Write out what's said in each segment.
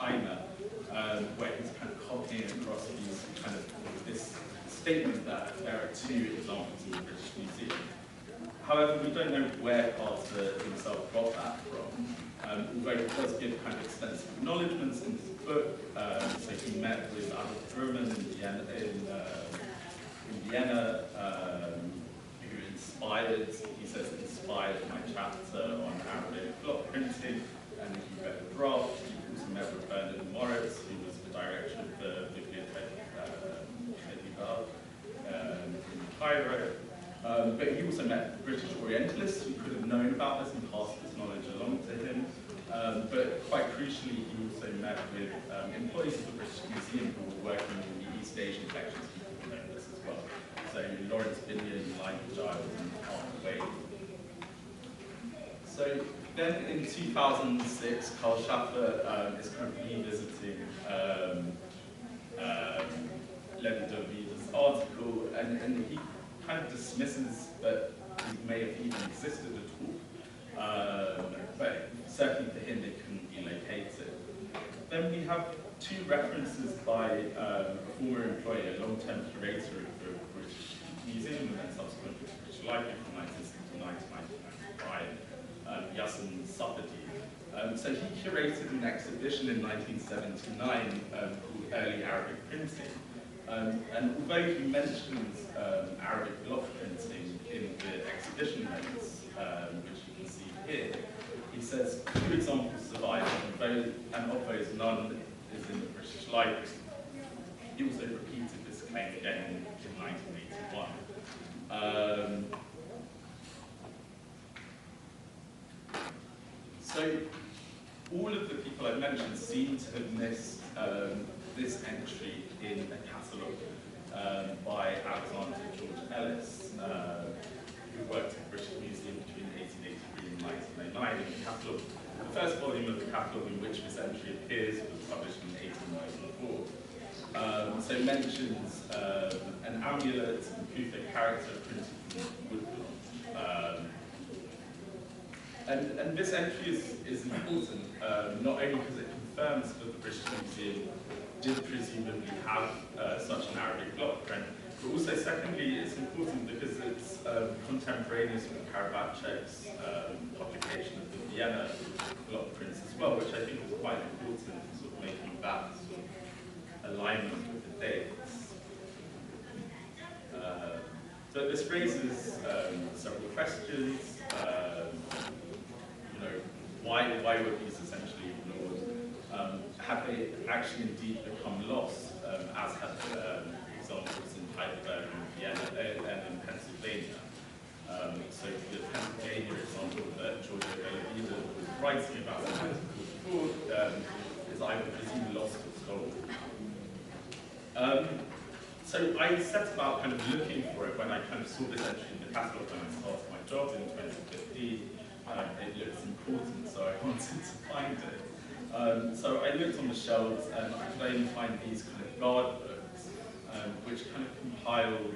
China, where he's kind of copying across this statement that there are two examples in the British Museum. However, we don't know where Carter himself got that from, although he does give kind of extensive acknowledgements in his book. So he met with Adolf Brugmann in Vienna, who inspired, he says, inspired my chapter on Arabic block printing, and he read a draft. He also met with Bernard Moritz, who was the director of the Bibliothèque Médiévale in Cairo. But he also met British Orientalists who could have known about this and passed this knowledge along to him. But quite crucially, he also met with employees of the British Museum who were working in the East Asian collections who know this as well. So Lawrence Binion, Language Isles, and Arthur Wade. So then in 2006, Karl Schaffer is kind of revisiting Levi Dovida's article, and he kind of dismisses that these may have even existed at all. But certainly for him, they couldn't be located. Then we have two references by a former employee, a long-term curator of the British Museum, and then subsequently the British Library from 1969 to 1995, Yasin Safadi. So he curated an exhibition in 1979 called Early Arabic Printing. And although he mentions Arabic block printing in the exhibition notes, which you can see here, he says two examples survive, and of those none is in the British Library. He also repeated this claim again in 1981. So all of the people I've mentioned seem to have missed this entry in a catalogue by Alexander George Ellis, who worked at the British Museum between 1883 and 1909. And the first volume of the catalogue in which this entry appears was published in 1894. So it mentions an amulet and Kufic character printed from Woodblock. And this entry is important, not only because it confirms that the British Museum did presumably have such an Arabic block print, but also secondly, it's important because it's contemporaneous with Karabatchev's publication of the Vienna block prints as well, which I think is quite important in sort of making that sort of alignment with the dates. So this raises several questions. Why were these essentially ignored? Have they actually indeed become lost, as have examples in Heidelberg and Vienna and in Pennsylvania? So the Pennsylvania example that Giorgio Bellavita was writing about in 1944 is either presumed lost or stolen. So I set about kind of looking for it when I kind of saw this entry in the catalogue when I started my job in 2015. It looks important, so I wanted to find it. So I looked on the shelves and I could only find these kind of guard books, which kind of compiled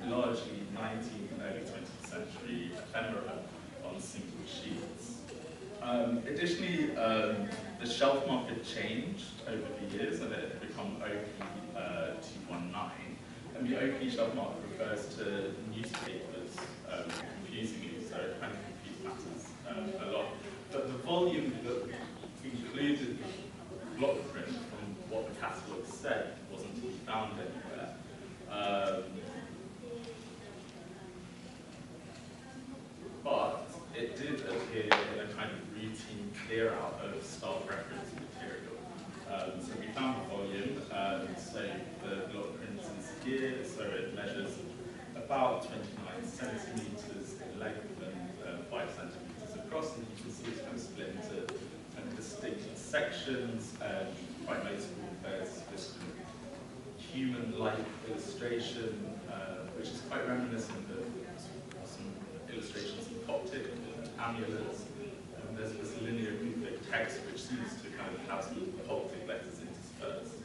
largely 19th and early 20th century ephemera on single sheets. Additionally, the shelf market changed over the years and it had become OP219. And the OP shelf market refers to newspapers confusingly, so it kind of confused matters a lot. But the volume that included block print from what the catalogue said wasn't to be found anywhere. But it did appear in a kind of routine clear out of staff reference material. So we found the volume, so the block print is here, so it measures about 29 centimeters in length and 5 centimeters across, and you can see it's kind of split into distinct sections. Quite notable, there's this human-like illustration, which is quite reminiscent of some illustrations of Coptic amulets. And there's this linear Greek text which seems to kind of have some Coptic letters interspersed.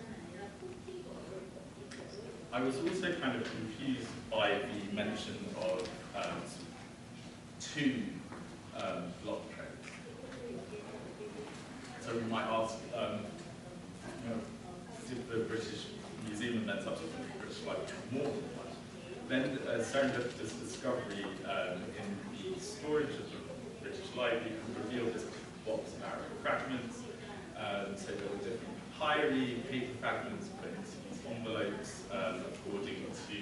I was also kind of confused by the mention of two block prints. So we might ask, the British Museum and then subsequently the British Library have more than one. Then serendipitous discovery in the storage of the British Library revealed this box of Arabic fragments. So there were different papyri, paper fragments put into these envelopes according to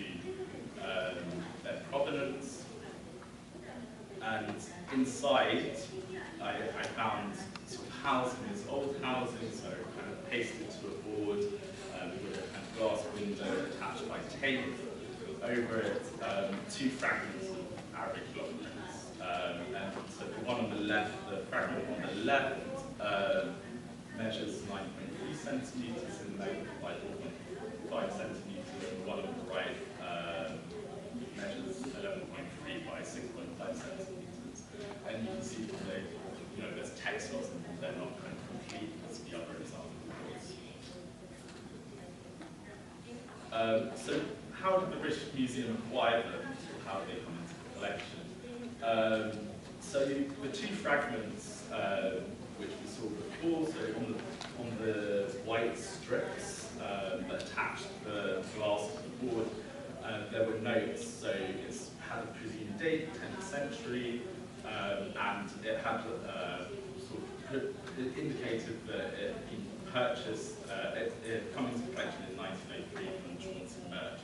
their provenance. And inside, I found sort of housings, old housings, so kind of pasted to a board with a kind of glass window attached by tape. Over it, two fragments of Arabic block prints. And so the one on the left, the fragment on the left, measures 9.3 centimeters in length by 4.5 centimeters, and the one on the right measures 11.3 by 6.5 centimeters. And you can see that there's text on them, they're not kind of complete as the other example was. So how did the British Museum acquire them? How did they come into the collection? So the two fragments which we saw before, so on the white strips that attached the glass to the board, there were notes. So it had a presumed date, 10th century, and it had it indicated that it had been purchased, it had come into the collection in 1903 from Johnson Merch.